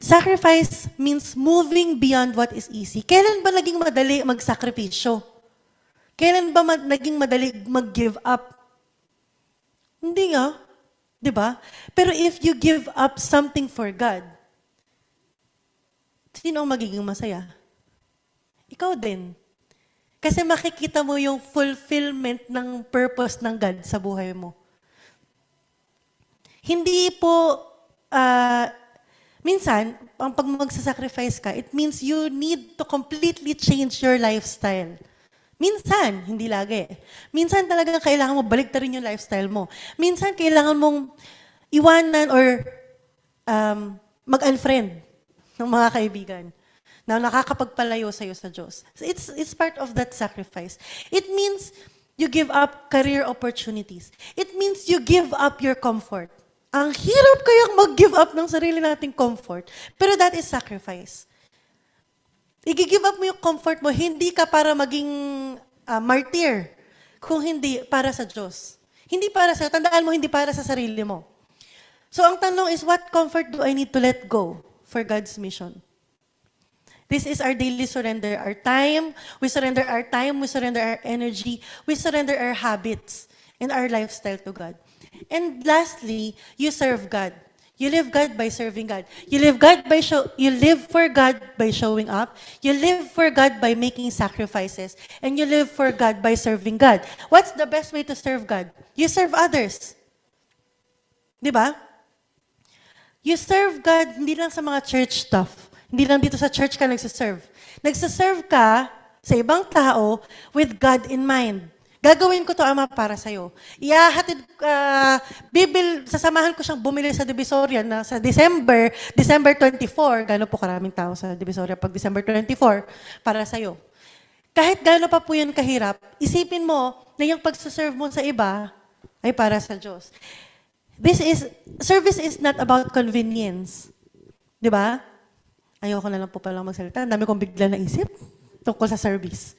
Sacrifice means moving beyond what is easy. Kailan ba naging madali magsakripisyo? Kailan ba naging madali mag-give up? Hindi nga. Diba? Pero if you give up something for God, sino ang magiging masaya? Ikaw din. Kasi makikita mo yung fulfillment ng purpose ng God sa buhay mo. Hindi po, minsan, ang pag magsasacrifice ka, it means you need to completely change your lifestyle. Minsan, hindi lagi. Minsan talaga kailangan mo baliktarin yung lifestyle mo. Minsan kailangan mong iwanan or mag-unfriend ng mga kaibigan na nakakapagpalayo sa'yo sa Diyos. So it's part of that sacrifice. It means you give up career opportunities. It means you give up your comfort. Ang hirap kayang mag-give up ng sarili nating comfort. Pero that is sacrifice. I-give up mo yung comfort mo, hindi ka para maging martyr, kung hindi para sa Diyos. Hindi para sa, tandaan mo, hindi para sa sarili mo. So ang tanong is, what comfort do I need to let go for God's mission? This is our daily surrender, our time. We surrender our time, we surrender our energy, we surrender our habits and our lifestyle to God. And lastly, you serve God. You live God by serving God. You live God by you live for God by showing up. You live for God by making sacrifices. And you live for God by serving God. What's the best way to serve God? You serve others. Di ba? You serve God hindi lang sa mga church stuff. Hindi lang dito sa church ka nagsiserve. Nagsiserve ka sa ibang tao with God in mind. Gagawin ko to, Ama, para sa'yo. Sasamahan ko siyang bumili sa Divisoria na sa December 24, gano'n po karaming tao sa Divisoria pag December 24, para sa'yo. Kahit gano'n pa po yan kahirap, isipin mo na yung pagsaserve mo sa iba ay para sa Diyos. Service is not about convenience. Di ba? Ayoko na lang po palang magsalita. Ang dami kong bigla naisip tungkol sa service.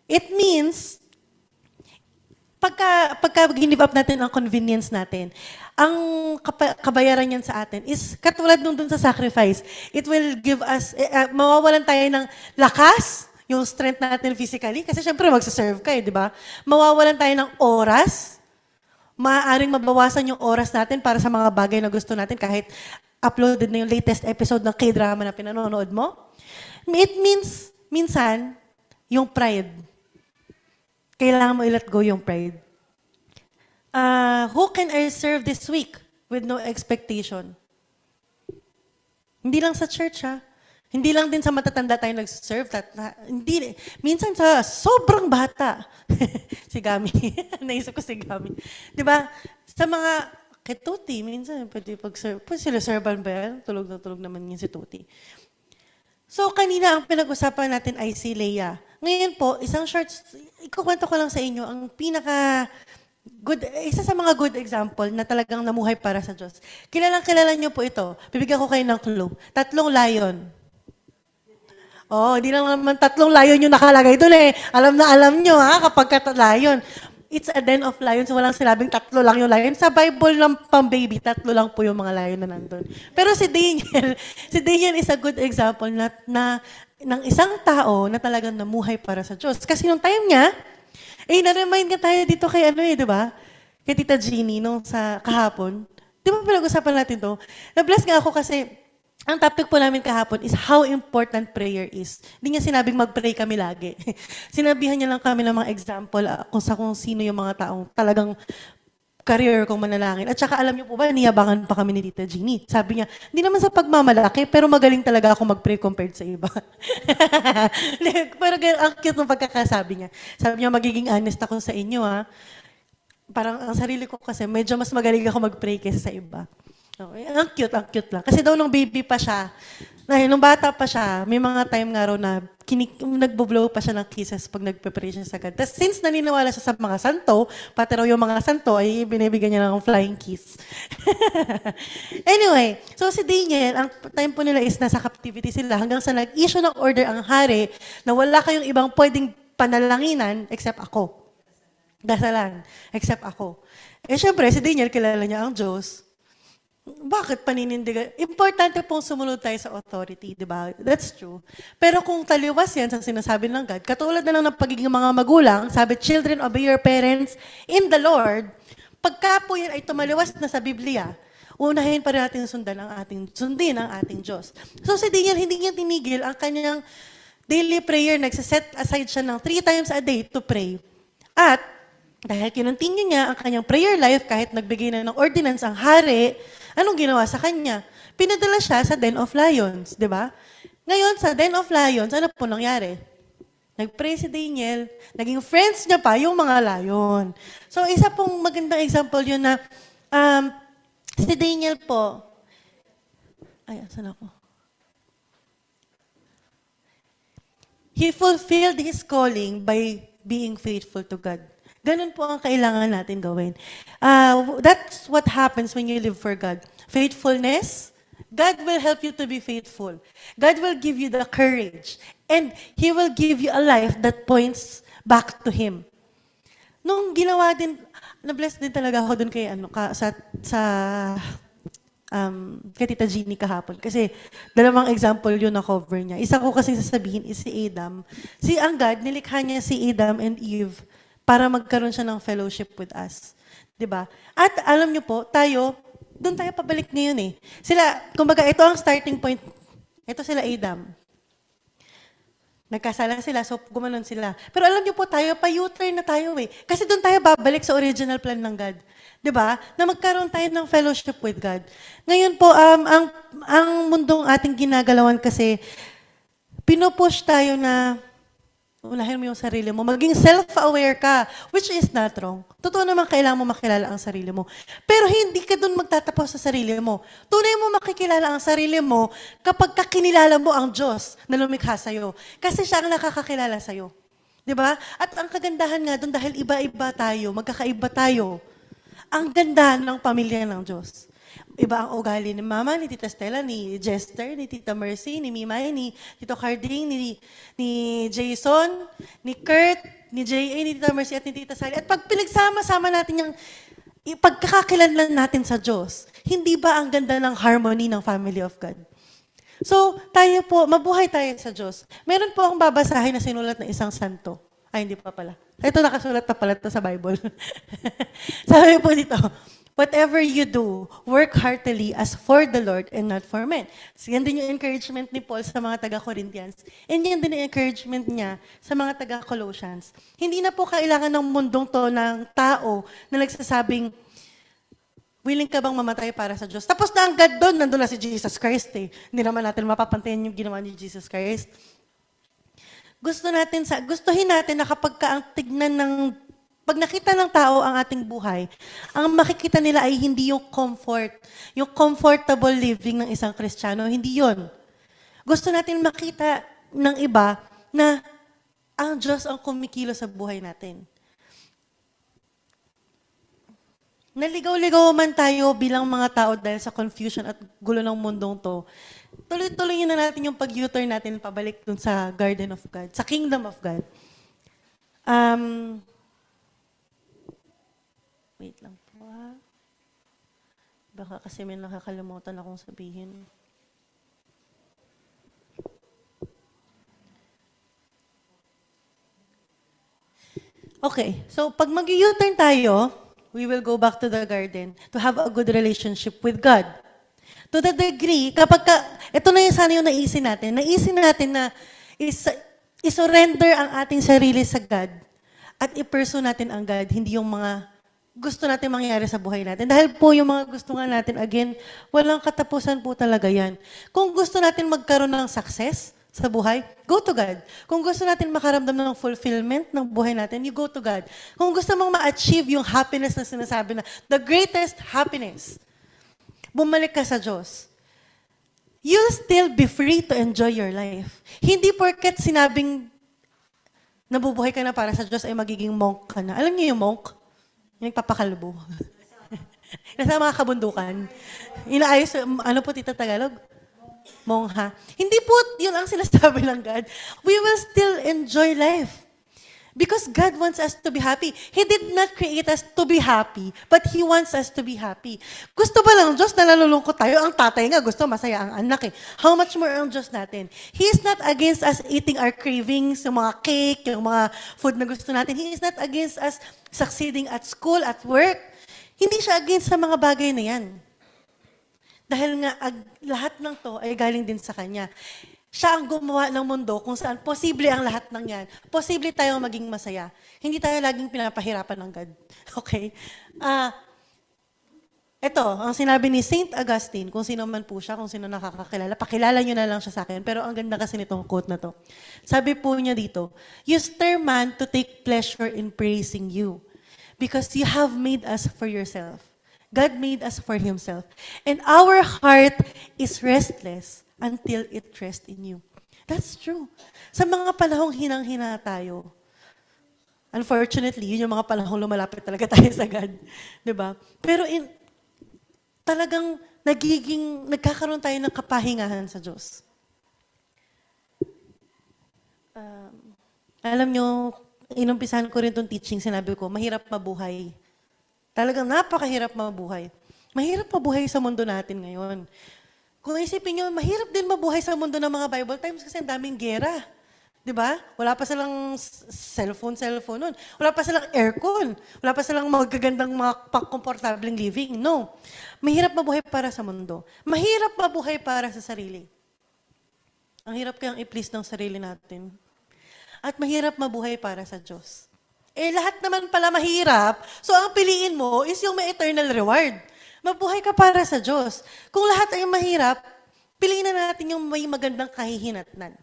It means, pagka give up natin ang convenience natin, ang kabayaran yan sa atin is katulad nung dun sa sacrifice. It will give us, mawawalan tayo ng lakas, yung strength natin physically, kasi syempre magsaserve ka di ba? Mawawalan tayo ng oras, maaaring mabawasan yung oras natin para sa mga bagay na gusto natin kahit uploaded na yung latest episode ng K-drama na pinanonood mo. It means, minsan, yung pride. Kailangan mo i-let go yung pride. Who can I serve this week with no expectation? Hindi lang sa church, ha? Hindi lang din sa matatanda tayo nag-serve. Hindi. Minsan sa sobrang bata. Si Gami. Naisip ko si Gami. Di ba? Sa mga kay Tuti, minsan pwede pag-serve. Pwede sila servan ba yan? Tulog na tulog naman yun si Tuti. So, kanina ang pinag-usapan natin ay si Leia. Ngayon po, ikukwento ko lang sa inyo, ang isa sa mga good example na talagang namuhay para sa Diyos. Kilala niyo po ito. Bibigyan ko kayo ng clue. 3 lion. Hindi lang naman 3 lion yung nakalagay doon eh. Alam na alam nyo kapag lion. It's a den of lions. Walang sinabing 3 lang yung lion. Sa Bible ng pang-baby, 3 lang po yung mga lion na nandun. Pero si Daniel is a good example na ng isang tao na talagang namuhay para sa Diyos. Kasi nung time niya, na-remind nga tayo dito kay di ba? Kay Tita Jeannie nung sa kahapon. Di ba pinag-usapan natin to? Na-bless nga ako kasi ang topic po namin kahapon is how important prayer is. Hindi niya sinabing mag-pray kami lagi. Sinabihan niya lang kami ng mga example kung sino yung mga taong talagang career kong manalangin. At saka alam niyo po ba, niyabangan pa kami ni Tita Jeannie. Sabi niya, hindi naman sa pagmamalaki, pero magaling talaga ako mag-pray compared sa iba. Pero ang cute ng pagkakasabi niya. Sabi niya, magiging honest ako sa inyo Parang ang sarili ko kasi, medyo mas magaling ako mag-pray kaysa sa iba. Okay. Ang cute lang. Kasi daw nung baby pa siya, nung bata pa siya, may mga time nga raw na nagbo-blow pa siya ng kisses pag nagpe-pray siya sa God. Tapos since naniniwala siya sa mga santo, pati raw yung mga santo ay binibigyan niya ng flying kiss. Anyway, so si Daniel, ang time po nila is nasa captivity sila hanggang sa nag-issue ng order ang hari na wala kayong ibang pwedeng panalanginan except ako. Dasalan, except ako. Syempre, si Daniel kilala niya ang Diyos. Bakit paninindigan? Importante pong sumunod tayo sa authority, di ba? That's true. Pero kung taliwas yan sa sinasabi ng God, katulad na lang ng pagiging mga magulang, sabi, children, obey your parents in the Lord, pagka po yan ay tumaliwas na sa Biblia, unahin pa rin natin sundin ang ating Diyos. So si Daniel, hindi niya tinigil ang kanyang daily prayer, nagsaset aside siya ng 3 times a day to pray. At dahil kinontinue niya ang kanyang prayer life, kahit nagbigay na ng ordinance ang hari, anong ginawa sa kanya? Pinadala siya sa Den of Lions, di ba? Ngayon, sa Den of Lions, ano po nangyari? Nag-pray si Daniel, naging friends niya pa yung mga lion. So, isa pong magandang example yun na si Daniel po, saan ako? He fulfilled his calling by being faithful to God. Ganun po ang kailangan natin gawin. That's what happens when you live for God. Faithfulness, God will help you to be faithful. God will give you the courage. And He will give you a life that points back to Him. Nung ginawa din, na-bless din talaga ako dun kay, kay Tita Jeannie kahapon. Kasi dalawang example yun na cover niya. Isa ko kasi sasabihin is si Adam. Ang God, nilikha niya si Adam and Eve para magkaroon siya ng fellowship with us. 'Di ba? At alam niyo po, doon tayo pabalik ngayon eh. Sila, kumbaga, ito ang starting point. Ito sila Adam. Nagkasala sila, so gumanon sila. Pero alam niyo po tayo, pa-U-turn na tayo eh. Kasi doon tayo babalik sa original plan ng God. 'Di ba? Na magkaroon tayo ng fellowship with God. Ngayon po, ang mundong ating ginagalawan kasi, pinupush tayo na unahin mo yung sarili mo. Maging self-aware ka, which is not wrong. Totoo naman kailangan mo makilala ang sarili mo. Pero hindi ka dun magtatapos sa sarili mo. Tunay mo makikilala ang sarili mo kapag kakinilala mo ang Diyos na lumikha sa'yo. Kasi siya ang nakakakilala sa'yo. Di ba? At ang kagandahan nga dun, dahil iba-iba tayo, magkakaiba tayo, ang ganda ng pamilya ng Diyos. Iba ang ugali ni Mama, ni Tita Stella, ni Jester, ni Tita Mercy, ni Mimay, ni Tito Carding, ni Jason, ni Kurt, ni J.A., ni Tita Mercy at ni Tita Sally. At pag pinagsama-sama natin yung pagkakakilanlan natin sa Diyos, hindi ba ang ganda ng harmony ng family of God? So, tayo po, mabuhay tayo sa Diyos. Meron po akong babasahin na sinulat ng isang santo. Ay, hindi pa pala. Ito nakasulat pa pala ito sa Bible. Sabi po dito, whatever you do, work heartily as for the Lord and not for men. So, yan din yung encouragement ni Paul sa mga taga-Corinthians. And yan din yung encouragement niya sa mga taga-Colossians. Hindi na po kailangan ng mundong to ng tao na nagsasabing, willing ka bang mamatay para sa Diyos? Tapos na ang God doon, nandun na si Jesus Christ eh. Hindi naman natin mapapantayan yung ginawa ni Jesus Christ. Gustuhin natin na kapag ka ang tignan ng pag nakita ng tao ang ating buhay, ang makikita nila ay hindi yung comfort, yung comfortable living ng isang Kristiyano, hindi yon. Gusto natin makita ng iba na ang Diyos ang kumikilo sa buhay natin. Naligaw-ligaw man tayo bilang mga tao dahil sa confusion at gulo ng mundong to, tuloy-tuloy na natin yung pag-U-turn natin pabalik dun sa Garden of God, sa Kingdom of God. Wait lang po ha. Baka kasi may nakakalimutan akong sabihin. Okay, so pag mag-U-turn tayo, we will go back to the garden to have a good relationship with God. To the degree, ito na yung sana yung naisin natin na isurrender ang ating sarili sa God at i-pursue natin ang God, hindi yung mga gusto natin mangyari sa buhay natin. Dahil po yung mga gusto nga natin, again, walang katapusan po talaga yan. Kung gusto natin magkaroon ng success sa buhay, go to God. Kung gusto natin makaramdam ng fulfillment ng buhay natin, you go to God. Kung gusto mong ma-achieve yung happiness na sinasabi na, the greatest happiness, bumalik ka sa Diyos. You'll still be free to enjoy your life. Hindi porket sinabing nabubuhay ka na para sa Diyos ay magiging monk ka na. Alam niyo yung monk? Yung nagpapakalbo. Nasa mga kabundukan. Inaayos, ano po tita Tagalog? Mongha. Hindi po, yun ang sinasabi ng God. We will still enjoy life. Because God wants us to be happy. He did not create us to be happy, but He wants us to be happy. Gusto ba lang Diyos na nalulungkot tayo? Ang tatay nga gusto, masaya ang anak eh. How much more ang Diyos natin? He is not against us eating our cravings, yung mga cake, yung mga food na gusto natin. He is not against us succeeding at school, at work. Hindi siya against sa mga bagay na yan. Dahil nga, lahat ng to ay galing din sa Kanya. Siya ang gumawa ng mundo kung saan posible ang lahat ng yan. Posible tayong maging masaya. Hindi tayo laging pinapahirapan ng God. Okay? Ito, ang sinabi ni Saint Augustine, kung sino man po siya, kung sino nakakakilala, pakilala nyo na lang siya sa akin. Pero ang ganda kasi nitong quote na to. Sabi po niya dito, you stir man to take pleasure in praising you because you have made us for yourself. God made us for Himself. And our heart is restless until it rests in you. That's true. Sa mga panahong hinang-hina tayo, unfortunately, yun yung mga panahong lumalapit talaga tayo sa God. Diba? Pero talagang nagkakaroon tayo ng kapahingahan sa Diyos. Alam nyo, inumpisahan ko rin itong teaching, sinabi ko, mahirap mabuhay. Talagang napakahirap mabuhay. Mahirap mabuhay sa mundo natin ngayon. Kung isipin nyo, mahirap din mabuhay sa mundo ng mga Bible times kasi ang daming gera. 'Di ba? Wala pa silang cellphone nun. Wala pa silang aircon. Wala pa silang magagandang mga pang-komportableng living. No. Mahirap mabuhay para sa mundo. Mahirap mabuhay para sa sarili. Ang hirap kayang i-please ng sarili natin. At mahirap mabuhay para sa Diyos. Lahat naman pala mahirap. So, ang piliin mo is yung may eternal reward. Mabuhay ka para sa Diyos. Kung lahat ay mahirap, piliin na natin yung may magandang kahihinatnan.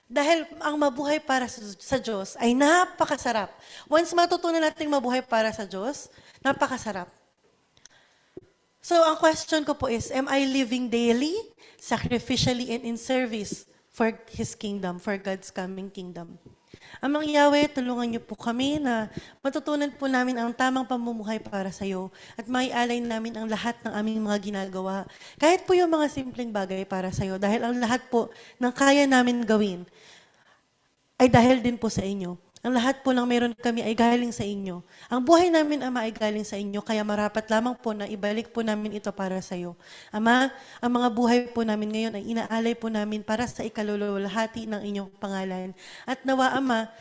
Dahil ang mabuhay para sa Diyos ay napakasarap. Once matutunan natin mabuhay para sa Diyos, napakasarap. So, ang question ko po is, am I living daily, sacrificially, and in service for His kingdom, for God's coming kingdom? Amang Yahweh, tulungan niyo po kami na matutunan po namin ang tamang pamumuhay para sa iyo at maialay namin ang lahat ng aming mga ginagawa. Kahit po yung mga simpleng bagay para sa iyo, dahil ang lahat po ng kaya namin gawin ay dahil din po sa inyo. Ang lahat po ng meron kami ay galing sa inyo. Ang buhay namin, Ama, ay galing sa inyo, kaya marapat lamang po na ibalik po namin ito para sa iyo. Ama, ang mga buhay po namin ngayon ay inaalay po namin para sa ikalululahati ng inyong pangalan. At nawa, Ama,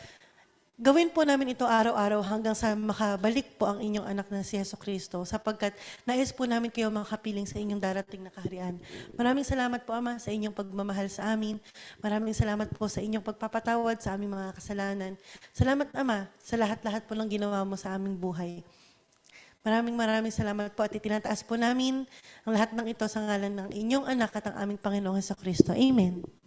gawin po namin ito araw-araw hanggang sa makabalik po ang inyong anak na si Jesucristo, sapagkat nais po namin kayo makapiling sa inyong darating na kaharian. Maraming salamat po, Ama, sa inyong pagmamahal sa amin. Maraming salamat po sa inyong pagpapatawad sa aming mga kasalanan. Salamat, Ama, sa lahat-lahat po ng ginawa mo sa aming buhay. Maraming salamat po at itinataas po namin ang lahat ng ito sa ngalan ng inyong anak at ang aming Panginoong Jesucristo. Amen.